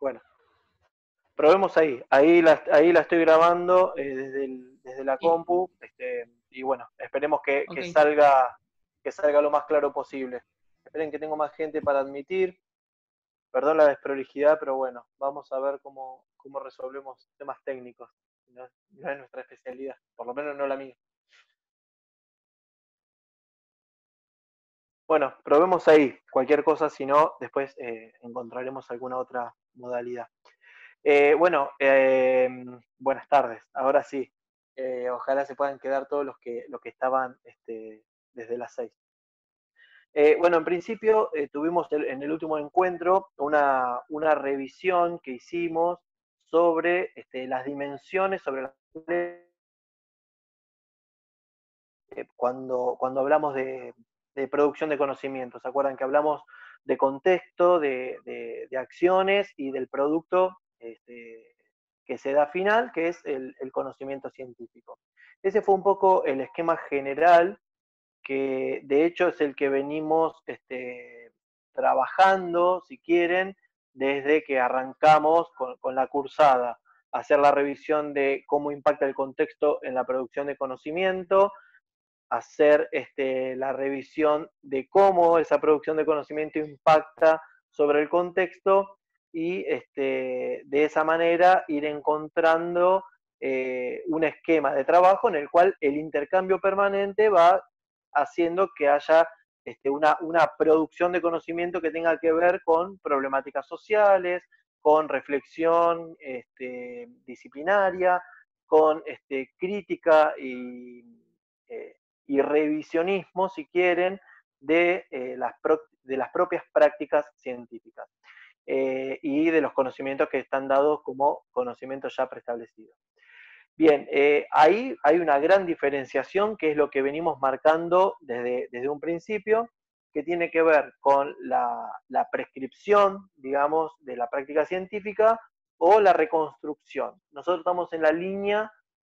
Bueno, probemos ahí. Ahí la estoy grabando desde la Y, compu. Y bueno, esperemos que, ok, que salga lo más claro posible. Esperen que tengo más gente para admitir. Perdón la desprolijidad, pero bueno, vamos a ver cómo resolvemos temas técnicos. No es nuestra especialidad, por lo menos no la mía. Bueno, probemos ahí. Cualquier cosa, si no, después encontraremos alguna otra modalidad. Buenas tardes. Ahora sí. Ojalá se puedan quedar todos los que estaban desde las 6. Bueno, en principio tuvimos en el último encuentro una revisión que hicimos sobre las dimensiones, sobre las cuando hablamos de producción de conocimiento. ¿Se acuerdan que hablamos de contexto, de acciones y del producto que se da final, que es el conocimiento científico? Ese fue un poco el esquema general, que de hecho es el que venimos trabajando, si quieren, desde que arrancamos con la cursada, hacer la revisión de cómo impacta el contexto en la producción de conocimiento, hacer la revisión de cómo esa producción de conocimiento impacta sobre el contexto y de esa manera ir encontrando un esquema de trabajo en el cual el intercambio permanente va haciendo que haya una producción de conocimiento que tenga que ver con problemáticas sociales, con reflexión disciplinaria, con crítica eh, y revisionismo, si quieren, de las propias prácticas científicas y de los conocimientos que están dados como conocimientos ya preestablecidos. Bien, ahí hay una gran diferenciación, que es lo que venimos marcando desde un principio, que tiene que ver con la prescripción, digamos, de la práctica científica o la reconstrucción. Nosotros estamos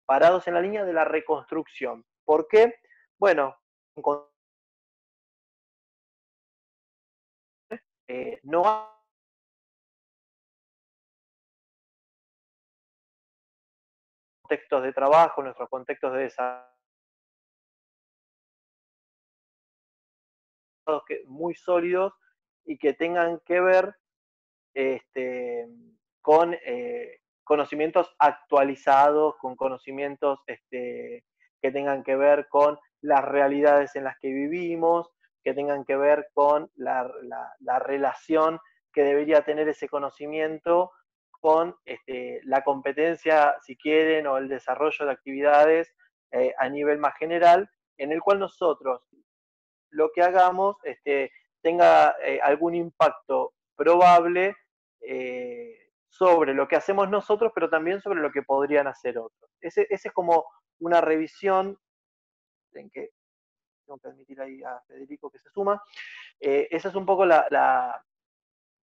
parados en la línea de la reconstrucción. ¿Por qué? Bueno, no hay contextos de trabajo, nuestros contextos de desarrollo muy sólidos y que tengan que ver este, con conocimientos actualizados, con conocimientos que tengan que ver con las realidades en las que vivimos, que tengan que ver con la relación que debería tener ese conocimiento con la competencia, si quieren, o el desarrollo de actividades a nivel más general, en el cual nosotros lo que hagamos tenga algún impacto probable sobre lo que hacemos nosotros, pero también sobre lo que podrían hacer otros. Ese es como una revisión en que tengo que admitir ahí a Federico que se suma. Esa es un poco la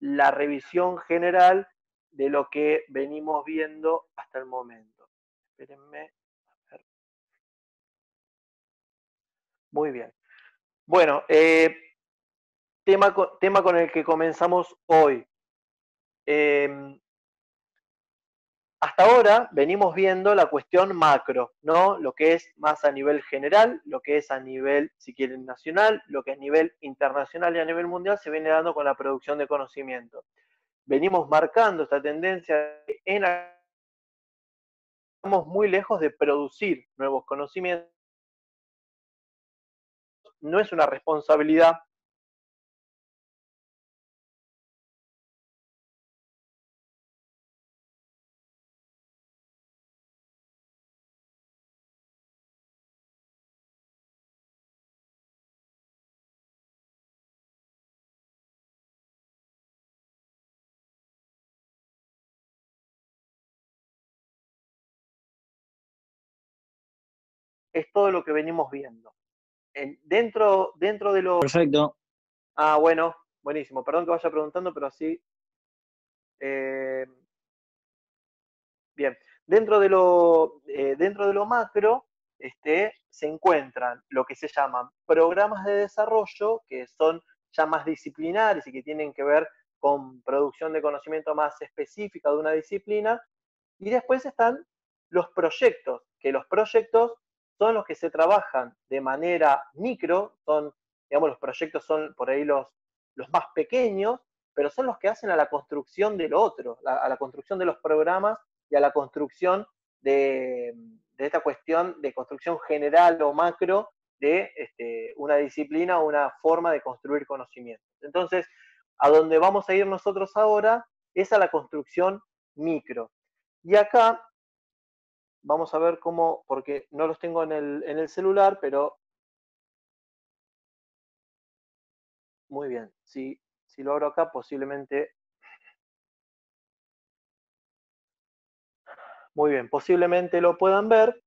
revisión general de lo que venimos viendo hasta el momento. Espérenme. A ver. Muy bien. Bueno, tema con el que comenzamos hoy. Eh, Hasta ahora venimos viendo la cuestión macro, ¿no? Lo que es más a nivel general, lo que es a nivel, si quieren, nacional, lo que a nivel internacional y a nivel mundial se viene dando con la producción de conocimiento. Venimos marcando esta tendencia en estamos muy lejos de producir nuevos conocimientos. No es una responsabilidad. Es todo lo que venimos viendo. Dentro de lo... perfecto. Ah, bueno, buenísimo. Perdón que vaya preguntando, pero así... Eh, Bien, dentro de lo macro se encuentran lo que se llaman programas de desarrollo, que son ya más disciplinares y que tienen que ver con producción de conocimiento más específica de una disciplina, y después están los proyectos, que los proyectos son los que se trabajan de manera micro, son, digamos, los proyectos son por ahí los más pequeños, pero son los que hacen a la construcción de lo otro, a la construcción de los programas y a la construcción de esta cuestión de construcción general o macro de una disciplina o una forma de construir conocimiento. Entonces, a donde vamos a ir nosotros ahora es a la construcción micro. Y acá vamos a ver cómo, porque no los tengo en el celular, pero muy bien, si lo abro acá posiblemente, muy bien, posiblemente lo puedan ver,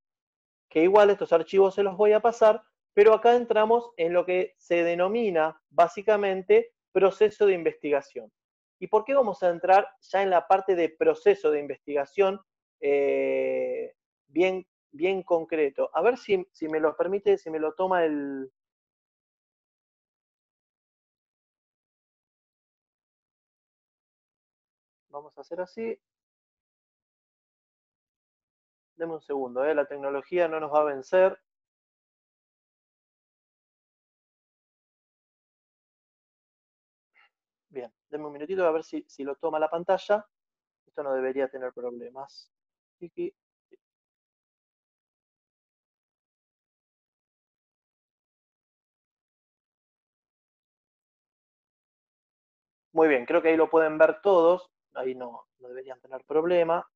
que igual estos archivos se los voy a pasar, pero acá entramos en lo que se denomina básicamente proceso de investigación. ¿Y por qué vamos a entrar ya en la parte de proceso de investigación bien, bien concreto? A ver si me lo permite, si me lo toma el... Vamos a hacer así. Deme un segundo, la tecnología no nos va a vencer. Bien, denme un minutito a ver si lo toma la pantalla. Esto no debería tener problemas. Muy bien, creo que ahí lo pueden ver todos. Ahí no deberían tener problema.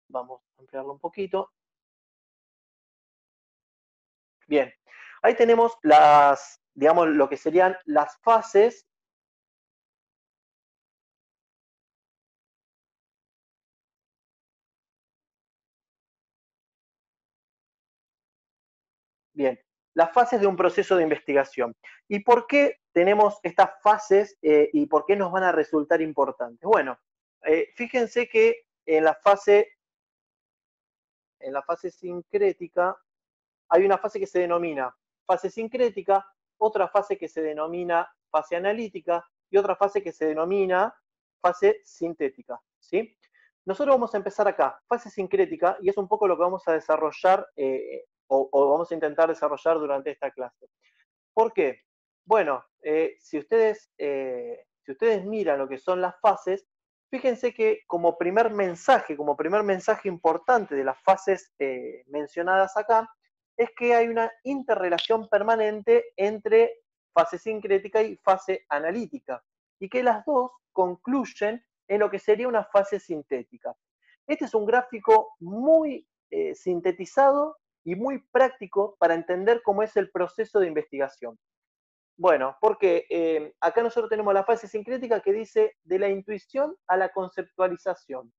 Vamos a ampliarlo un poquito. Bien, ahí tenemos digamos, lo que serían las fases. Bien, las fases de un proceso de investigación. ¿Y por qué tenemos estas fases y por qué nos van a resultar importantes? Bueno, fíjense que en la fase sincrética hay una fase que se denomina fase sincrética, otra fase que se denomina fase analítica y otra fase que se denomina fase sintética, ¿sí? Nosotros vamos a empezar acá, fase sincrética, y es un poco lo que vamos a desarrollar o vamos a intentar desarrollar durante esta clase. ¿Por qué? Bueno, si ustedes miran lo que son las fases, fíjense que como primer mensaje importante de las fases mencionadas acá, es que hay una interrelación permanente entre fase sincrética y fase analítica, y que las dos concluyen en lo que sería una fase sintética. Este es un gráfico muy sintetizado y muy práctico para entender cómo es el proceso de investigación. Bueno, porque acá nosotros tenemos la fase sincrética que dice de la intuición a la conceptualización.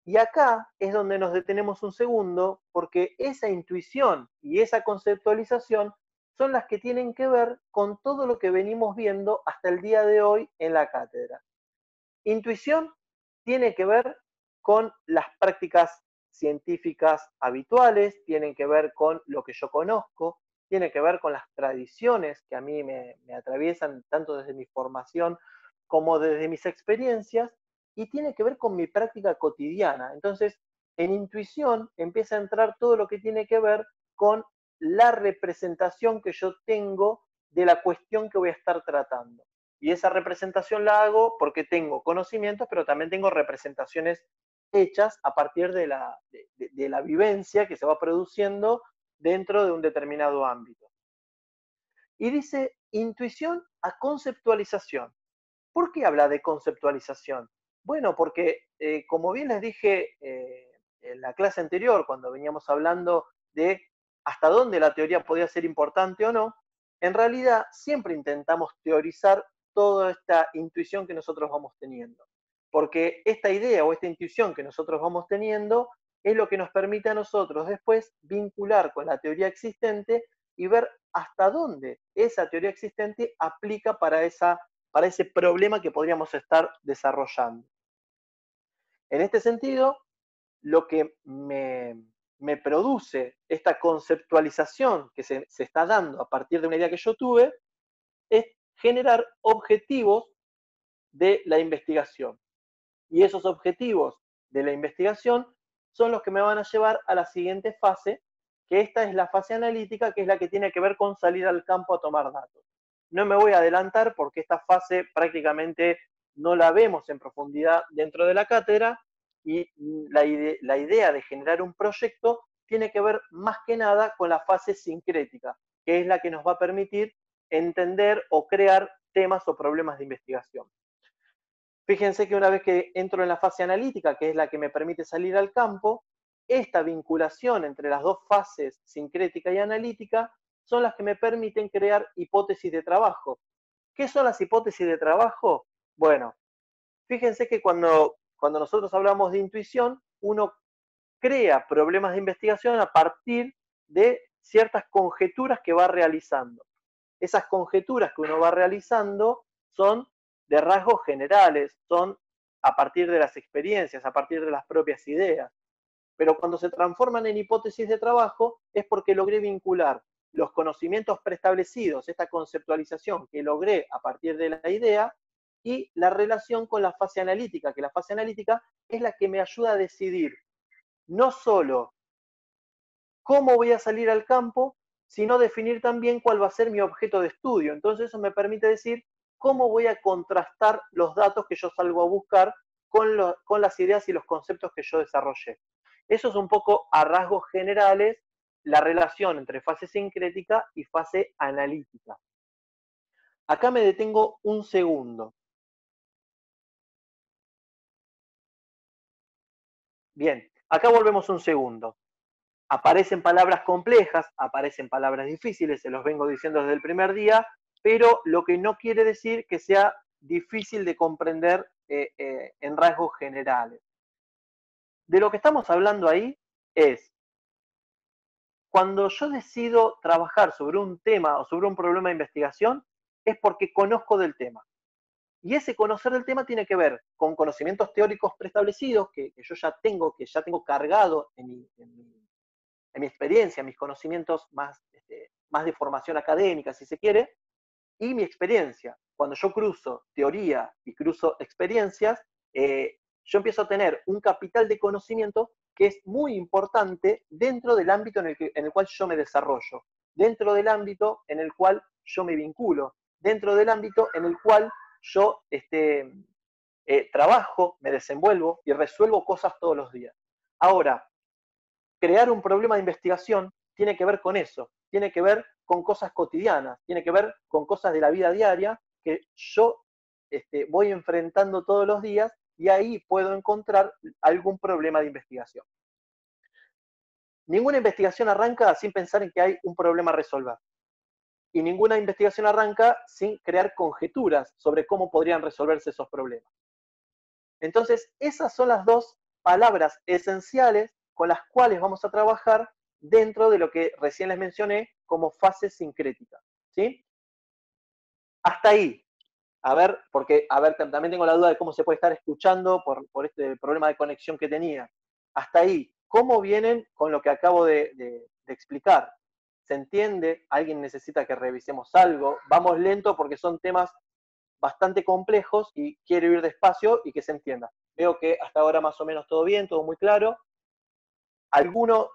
Y acá es donde nos detenemos un segundo, porque esa intuición y esa conceptualización son las que tienen que ver con todo lo que venimos viendo hasta el día de hoy en la cátedra. Intuición tiene que ver con las prácticas científicas habituales, tienen que ver con lo que yo conozco, tiene que ver con las tradiciones que a mí me atraviesan tanto desde mi formación como desde mis experiencias, y tiene que ver con mi práctica cotidiana. Entonces, en intuición empieza a entrar todo lo que tiene que ver con la representación que yo tengo de la cuestión que voy a estar tratando. Y esa representación la hago porque tengo conocimientos, pero también tengo representaciones hechas a partir de la vivencia que se va produciendo dentro de un determinado ámbito. Y dice intuición a conceptualización. ¿Por qué habla de conceptualización? Bueno, porque como bien les dije en la clase anterior, cuando veníamos hablando de hasta dónde la teoría podía ser importante o no, en realidad siempre intentamos teorizar toda esta intuición que nosotros vamos teniendo. Porque esta idea o esta intuición que nosotros vamos teniendo es lo que nos permite a nosotros después vincular con la teoría existente y ver hasta dónde esa teoría existente aplica para ese problema que podríamos estar desarrollando. En este sentido, lo que me produce esta conceptualización que se está dando a partir de una idea que yo tuve, es generar objetivos de la investigación. Y esos objetivos de la investigación son los que me van a llevar a la siguiente fase, que esta es la fase analítica, que es la que tiene que ver con salir al campo a tomar datos. No me voy a adelantar porque esta fase prácticamente no la vemos en profundidad dentro de la cátedra, y la idea de generar un proyecto tiene que ver más que nada con la fase sincrética, que es la que nos va a permitir entender o crear temas o problemas de investigación. Fíjense que una vez que entro en la fase analítica, que es la que me permite salir al campo, esta vinculación entre las dos fases, sincrética y analítica, son las que me permiten crear hipótesis de trabajo. ¿Qué son las hipótesis de trabajo? Bueno, fíjense que cuando nosotros hablamos de intuición, uno crea problemas de investigación a partir de ciertas conjeturas que va realizando. Esas conjeturas que uno va realizando son de rasgos generales, son a partir de las experiencias, a partir de las propias ideas. Pero cuando se transforman en hipótesis de trabajo es porque logré vincular los conocimientos preestablecidos, esta conceptualización que logré a partir de la idea, y la relación con la fase analítica, que la fase analítica es la que me ayuda a decidir no solo cómo voy a salir al campo, sino definir también cuál va a ser mi objeto de estudio. Entonces eso me permite decir cómo voy a contrastar los datos que yo salgo a buscar con las ideas y los conceptos que yo desarrollé. Eso es un poco a rasgos generales la relación entre fase sincrética y fase analítica. Acá me detengo un segundo. Bien, acá volvemos un segundo. Aparecen palabras complejas, aparecen palabras difíciles, se los vengo diciendo desde el primer día, pero lo que no quiere decir que sea difícil de comprender en rasgos generales. De lo que estamos hablando ahí es, cuando yo decido trabajar sobre un tema o sobre un problema de investigación, es porque conozco del tema. Y ese conocer del tema tiene que ver con conocimientos teóricos preestablecidos que yo ya tengo cargado en mi experiencia, mis conocimientos más de formación académica, si se quiere, y mi experiencia. Cuando yo cruzo teoría y cruzo experiencias, yo empiezo a tener un capital de conocimiento que es muy importante dentro del ámbito en el cual yo me desarrollo, dentro del ámbito en el cual yo me vinculo, dentro del ámbito en el cual yo trabajo, me desenvuelvo y resuelvo cosas todos los días. Ahora, crear un problema de investigación tiene que ver con eso, tiene que ver con cosas cotidianas, tiene que ver con cosas de la vida diaria que yo voy enfrentando todos los días, y ahí puedo encontrar algún problema de investigación. Ninguna investigación arranca sin pensar en que hay un problema a resolver. Y ninguna investigación arranca sin crear conjeturas sobre cómo podrían resolverse esos problemas. Entonces, esas son las dos palabras esenciales con las cuales vamos a trabajar dentro de lo que recién les mencioné como fase sincrética, ¿sí? Hasta ahí. A ver, porque, también tengo la duda de cómo se puede estar escuchando por este problema de conexión que tenía. Hasta ahí, ¿cómo vienen con lo que acabo de explicar? ¿Se entiende? ¿Alguien necesita que revisemos algo? Vamos lento porque son temas bastante complejos y quiero ir despacio y que se entienda. Veo que hasta ahora más o menos todo bien, todo muy claro. ¿Alguno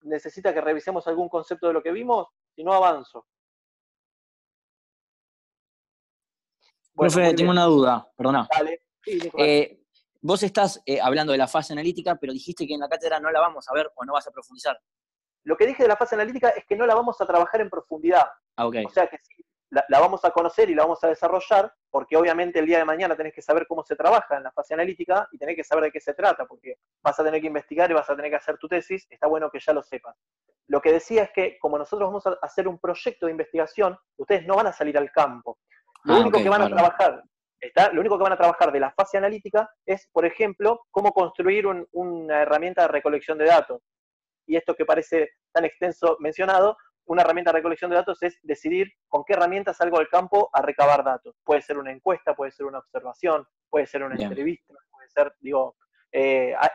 necesita que revisemos algún concepto de lo que vimos? Si no, avanzo. Bueno, profe, tengo una duda, perdona. Dale. Sí, Nicolás. Vos estás hablando de la fase analítica, pero dijiste que en la cátedra no la vamos a ver o no vas a profundizar. Lo que dije de la fase analítica es que no la vamos a trabajar en profundidad. Okay. O sea que sí, la vamos a conocer y la vamos a desarrollar, porque obviamente el día de mañana tenés que saber cómo se trabaja en la fase analítica y tenés que saber de qué se trata, porque vas a tener que investigar y vas a tener que hacer tu tesis. Está bueno que ya lo sepas. Lo que decía es que como nosotros vamos a hacer un proyecto de investigación, ustedes no van a salir al campo. Lo único que van a trabajar, lo único que van a trabajar de la fase analítica es, por ejemplo, cómo construir una herramienta de recolección de datos. Y esto que parece tan extenso mencionado, una herramienta de recolección de datos es decidir con qué herramienta salgo al campo a recabar datos. Puede ser una encuesta, puede ser una observación, puede ser una entrevista, puede ser,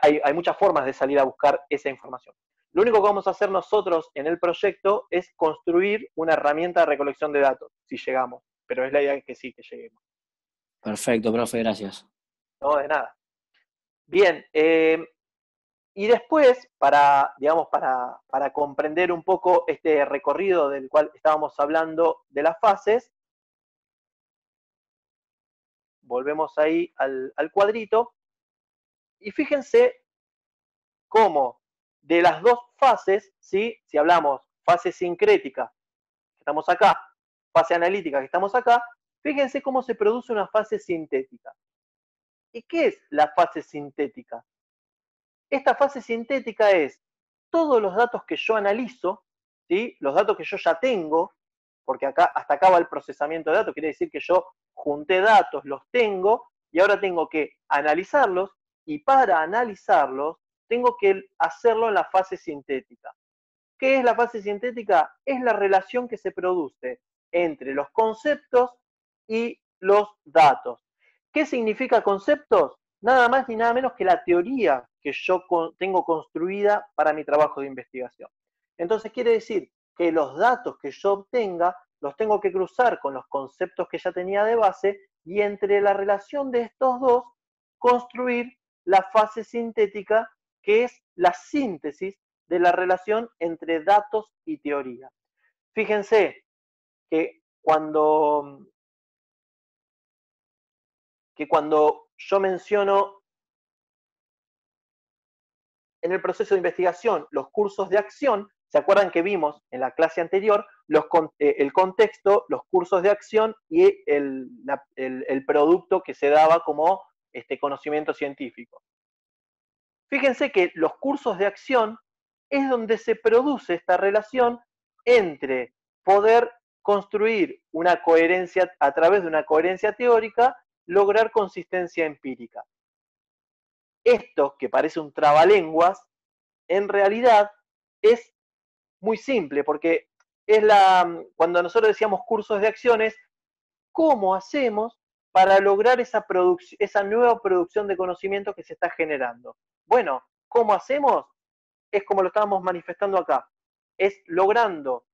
hay muchas formas de salir a buscar esa información. Lo único que vamos a hacer nosotros en el proyecto es construir una herramienta de recolección de datos, si llegamos, pero es la idea que sí, que lleguemos. Perfecto, profe, gracias. No, de nada. Bien, y después, digamos, para comprender un poco este recorrido del cual estábamos hablando de las fases, volvemos ahí al cuadrito, y fíjense cómo de las dos fases, ¿sí? Si hablamos fase sincrética, que estamos acá, fase analítica, que estamos acá, fíjense cómo se produce una fase sintética. ¿Y qué es la fase sintética? Esta fase sintética es todos los datos que yo analizo, ¿sí? Los datos que yo ya tengo, porque acá, hasta acá va el procesamiento de datos, quiere decir que yo junté datos, los tengo, y ahora tengo que analizarlos, y para analizarlos tengo que hacerlo en la fase sintética. ¿Qué es la fase sintética? Es la relación que se produce entre los conceptos y los datos. ¿Qué significa conceptos? Nada más ni nada menos que la teoría que yo tengo construida para mi trabajo de investigación. Entonces quiere decir que los datos que yo obtenga los tengo que cruzar con los conceptos que ya tenía de base y entre la relación de estos dos construir la fase sintética, que es la síntesis de la relación entre datos y teoría. Fíjense que cuando yo menciono en el proceso de investigación los cursos de acción, ¿se acuerdan que vimos en la clase anterior el contexto, los cursos de acción y el producto que se daba como conocimiento científico? Fíjense que los cursos de acción es donde se produce esta relación entre poder construir una coherencia a través de una coherencia teórica, lograr consistencia empírica. Esto, que parece un trabalenguas, en realidad es muy simple, porque es cuando nosotros decíamos cursos de acciones, ¿cómo hacemos para lograr esa nueva producción de conocimiento que se está generando? Bueno, ¿cómo hacemos? Es como lo estábamos manifestando acá, es logrando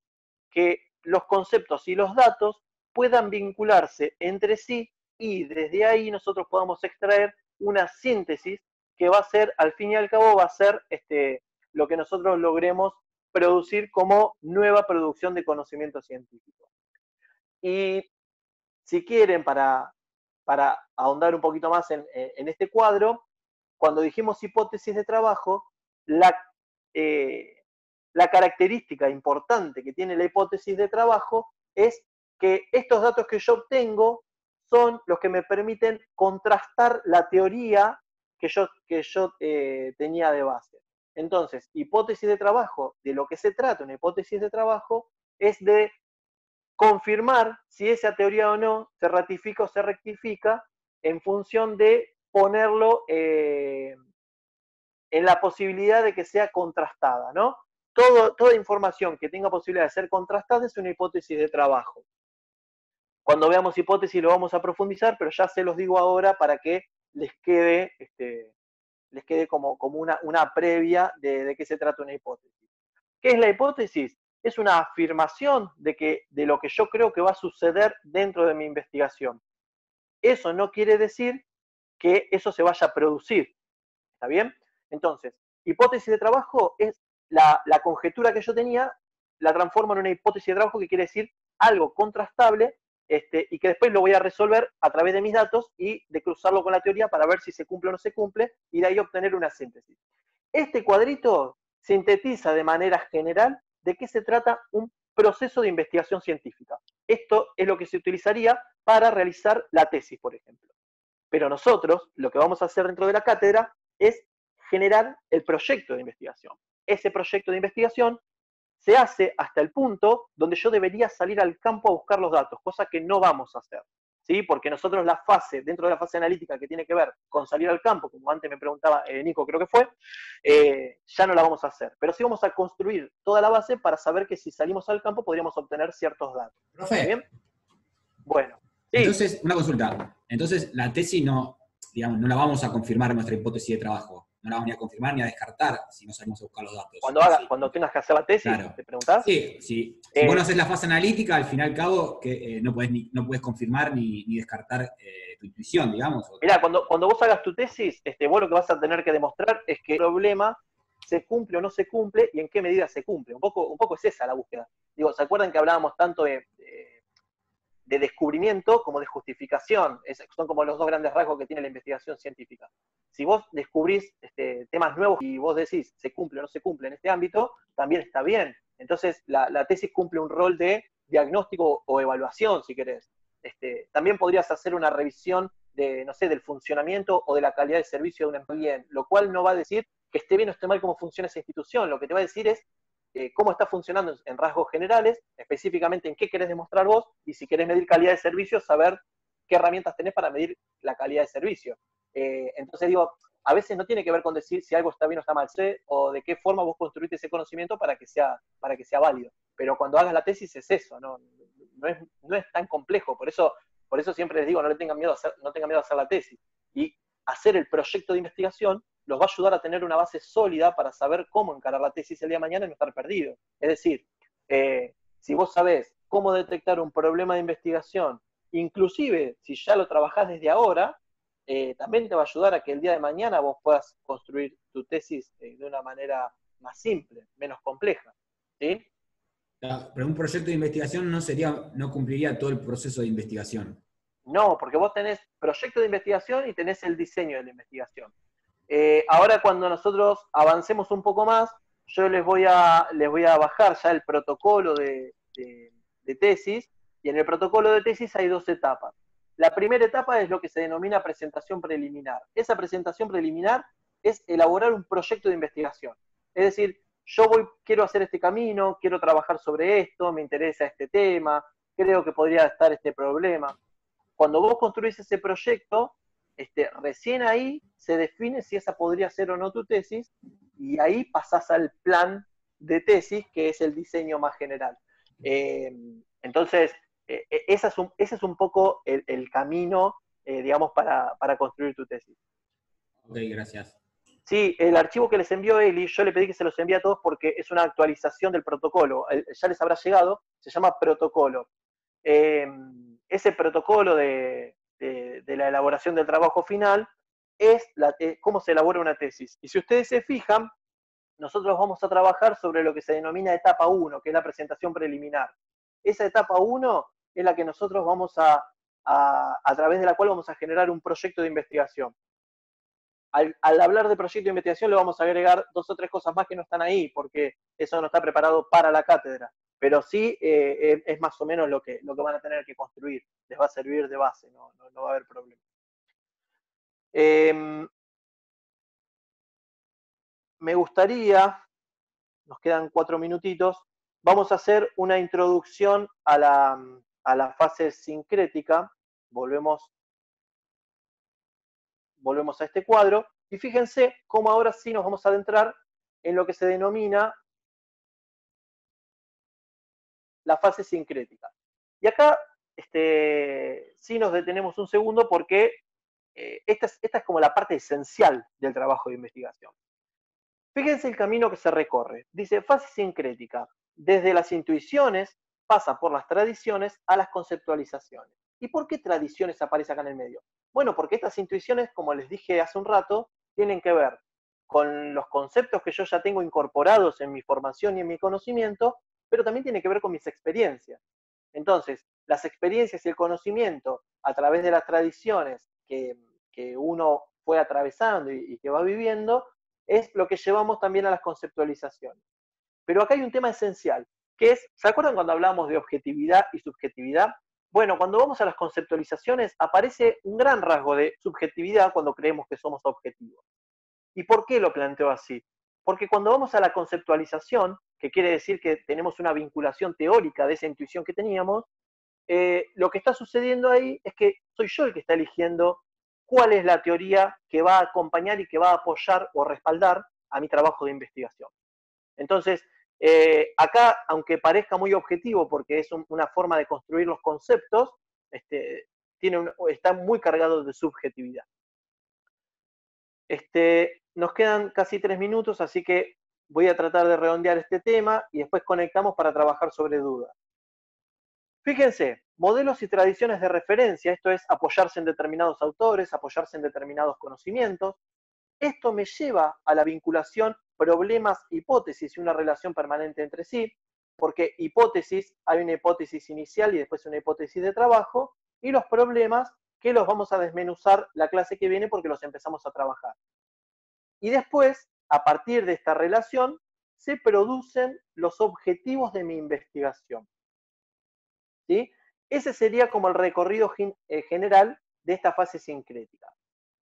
que los conceptos y los datos puedan vincularse entre sí y desde ahí nosotros podamos extraer una síntesis que va a ser, al fin y al cabo, va a ser lo que nosotros logremos producir como nueva producción de conocimiento científico. Y si quieren, para ahondar un poquito más en este cuadro, cuando dijimos hipótesis de trabajo, la característica importante que tiene la hipótesis de trabajo es que estos datos que yo obtengo son los que me permiten contrastar la teoría que yo tenía de base. Entonces, hipótesis de trabajo, de lo que se trata una hipótesis de trabajo, es de confirmar si esa teoría o no se ratifica o se rectifica en función de ponerlo en la posibilidad de que sea contrastada, ¿no? Toda información que tenga posibilidad de ser contrastada es una hipótesis de trabajo. Cuando veamos hipótesis lo vamos a profundizar, pero ya se los digo ahora para que les quede como una previa de qué se trata una hipótesis. ¿Qué es la hipótesis? Es una afirmación de lo que yo creo que va a suceder dentro de mi investigación. Eso no quiere decir que eso se vaya a producir. ¿Está bien? Entonces, hipótesis de trabajo es la conjetura que yo tenía, la transformo en una hipótesis de trabajo que quiere decir algo contrastable y que después lo voy a resolver a través de mis datos y de cruzarlo con la teoría para ver si se cumple o no se cumple y de ahí obtener una síntesis. Este cuadrito sintetiza de manera general de qué se trata un proceso de investigación científica. Esto es lo que se utilizaría para realizar la tesis, por ejemplo. Pero nosotros lo que vamos a hacer dentro de la cátedra es generar el proyecto de investigación. Ese proyecto de investigación se hace hasta el punto donde yo debería salir al campo a buscar los datos, cosa que no vamos a hacer. ¿Sí? Porque nosotros dentro de la fase analítica que tiene que ver con salir al campo, como antes me preguntaba Nico, creo que fue, ya no la vamos a hacer. Pero sí vamos a construir toda la base para saber que si salimos al campo podríamos obtener ciertos datos. Profe. ¿Está bien? Bueno. Sí. Entonces, una consulta. Entonces, la tesis no, digamos, no la vamos a confirmar en nuestra hipótesis de trabajo. no la vamos ni a confirmar ni a descartar si no salimos a buscar los datos. Cuando tengas que hacer la tesis, claro. ¿te preguntás? Sí, sí. Si vos no haces la fase analítica, al fin y al cabo, que no podés confirmar ni descartar tu intuición, digamos. Mirá, cuando vos hagas tu tesis, vos lo que vas a tener que demostrar es que el problema se cumple o no se cumple y en qué medida se cumple. Un poco es esa la búsqueda. Digo, ¿se acuerdan que hablábamos tanto de descubrimiento como de justificación? Son como los dos grandes rasgos que tiene la investigación científica. Si vos descubrís temas nuevos y vos decís se cumple o no se cumple en este ámbito, también está bien. Entonces, la tesis cumple un rol de diagnóstico o evaluación, si querés. También podrías hacer una revisión de, no sé, del funcionamiento o de la calidad de servicio de una empresa, lo cual no va a decir que esté bien o esté mal cómo funciona esa institución. Lo que te va a decir es cómo está funcionando en rasgos generales, específicamente en qué querés demostrar vos, y si querés medir calidad de servicio, saber qué herramientas tenés para medir la calidad de servicio. Entonces digo, a veces no tiene que ver con decir si algo está bien o está mal, o de qué forma vos construiste ese conocimiento para que sea válido. Pero cuando hagas la tesis es eso, no es tan complejo. Por eso siempre les digo, no tengan miedo a hacer la tesis. Y hacer el proyecto de investigación los va a ayudar a tener una base sólida para saber cómo encarar la tesis el día de mañana y no estar perdido. Es decir, si vos sabés cómo detectar un problema de investigación, inclusive si ya lo trabajás desde ahora, también te va a ayudar a que el día de mañana vos puedas construir tu tesis de una manera más simple, menos compleja. ¿Sí? Pero un proyecto de investigación no cumpliría todo el proceso de investigación. No, porque vos tenés proyecto de investigación y tenés el diseño de la investigación. Ahora cuando nosotros avancemos un poco más, yo les voy a bajar ya el protocolo de tesis, y en el protocolo de tesis hay 2 etapas. La primera etapa es lo que se denomina presentación preliminar. Esa presentación preliminar es elaborar un proyecto de investigación. Es decir, quiero hacer este camino, quiero trabajar sobre esto, me interesa este tema, creo que podría estar este problema. Cuando vos construís ese proyecto, recién ahí se define si esa podría ser o no tu tesis, y ahí pasás al plan de tesis, que es el diseño más general. Entonces, ese es un poco el camino, digamos, para construir tu tesis. Ok, gracias. Sí, el archivo que les envió Eli, yo le pedí que se los envíe a todos porque es una actualización del protocolo. Ya les habrá llegado, se llama protocolo. Ese protocolo de la elaboración del trabajo final es cómo se elabora una tesis. Y si ustedes se fijan, nosotros vamos a trabajar sobre lo que se denomina etapa 1, que es la presentación preliminar. Esa etapa 1 es la que nosotros vamos a través de la cual vamos a generar un proyecto de investigación. Al hablar de proyecto de investigación le vamos a agregar 2 o 3 cosas más que no están ahí, porque eso no está preparado para la cátedra. Pero sí es más o menos lo que van a tener que construir. Les va a servir de base, no va a haber problema. Me gustaría, nos quedan 4 minutitos, vamos a hacer una introducción a la fase sincrética. Volvemos a este cuadro, y fíjense cómo ahora sí nos vamos a adentrar en lo que se denomina la fase sincrética. Y acá sí nos detenemos un segundo porque esta es como la parte esencial del trabajo de investigación. Fíjense el camino que se recorre. Dice fase sincrética. Desde las intuiciones pasa por las tradiciones a las conceptualizaciones. ¿Y por qué tradiciones aparece acá en el medio? Bueno, porque estas intuiciones, como les dije hace un rato, tienen que ver con los conceptos que yo ya tengo incorporados en mi formación y en mi conocimiento, pero también tiene que ver con mis experiencias. Entonces, las experiencias y el conocimiento a través de las tradiciones que uno fue atravesando y que va viviendo, es lo que llevamos también a las conceptualizaciones. Pero acá hay un tema esencial, que es, ¿se acuerdan cuando hablamos de objetividad y subjetividad? Bueno, cuando vamos a las conceptualizaciones aparece un gran rasgo de subjetividad cuando creemos que somos objetivos. ¿Y por qué lo planteo así? Porque cuando vamos a la conceptualización, que quiere decir que tenemos una vinculación teórica de esa intuición que teníamos, lo que está sucediendo ahí es que soy yo el que está eligiendo cuál es la teoría que va a acompañar y que va a apoyar o respaldar a mi trabajo de investigación. Entonces, acá, aunque parezca muy objetivo porque es una forma de construir los conceptos, está muy cargado de subjetividad. nos quedan casi 3 minutos, así que voy a tratar de redondear este tema y después conectamos para trabajar sobre dudas. Fíjense, modelos y tradiciones de referencia, esto es apoyarse en determinados autores, apoyarse en determinados conocimientos. Esto me lleva a la vinculación problemas-hipótesis y una relación permanente entre sí, porque hipótesis, hay una hipótesis inicial y después una hipótesis de trabajo, y los problemas que los vamos a desmenuzar la clase que viene porque los empezamos a trabajar. Y después, a partir de esta relación, se producen los objetivos de mi investigación. ¿Sí? Ese sería como el recorrido general de esta fase sincrética.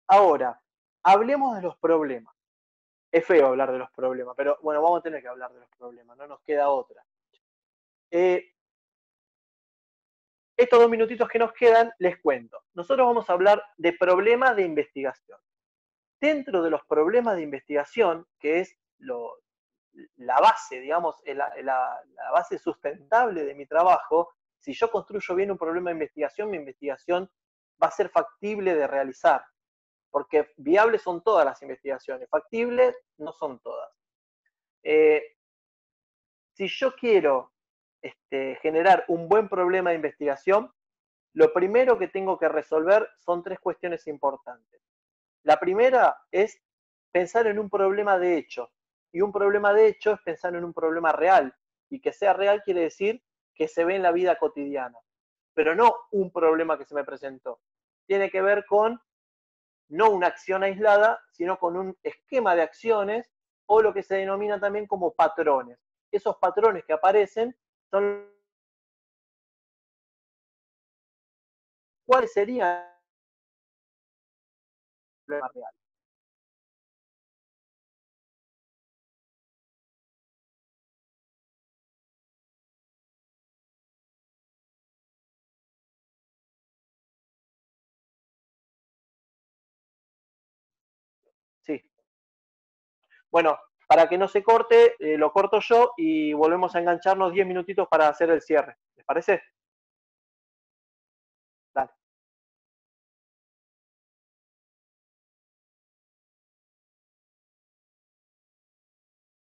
Ahora, hablemos de los problemas. Es feo hablar de los problemas, pero bueno, vamos a tener que hablar de los problemas, no nos queda otra. Estos 2 minutitos que nos quedan, les cuento. Nosotros vamos a hablar de problemas de investigación. Dentro de los problemas de investigación, que es la base, digamos, la base sustentable de mi trabajo, si yo construyo bien un problema de investigación, mi investigación va a ser factible de realizar, porque viables son todas las investigaciones, factibles no son todas. Si yo quiero generar un buen problema de investigación, lo primero que tengo que resolver son 3 cuestiones importantes. La primera es pensar en un problema de hecho. Y un problema de hecho es pensar en un problema real. Y que sea real quiere decir que se ve en la vida cotidiana. Pero no un problema que se me presentó. Tiene que ver con no una acción aislada, sino con un esquema de acciones o lo que se denomina también como patrones. Esos patrones que aparecen son cuáles serían el problema real. Sí. Bueno, para que no se corte, lo corto yo y volvemos a engancharnos 10 minutitos para hacer el cierre. ¿Les parece?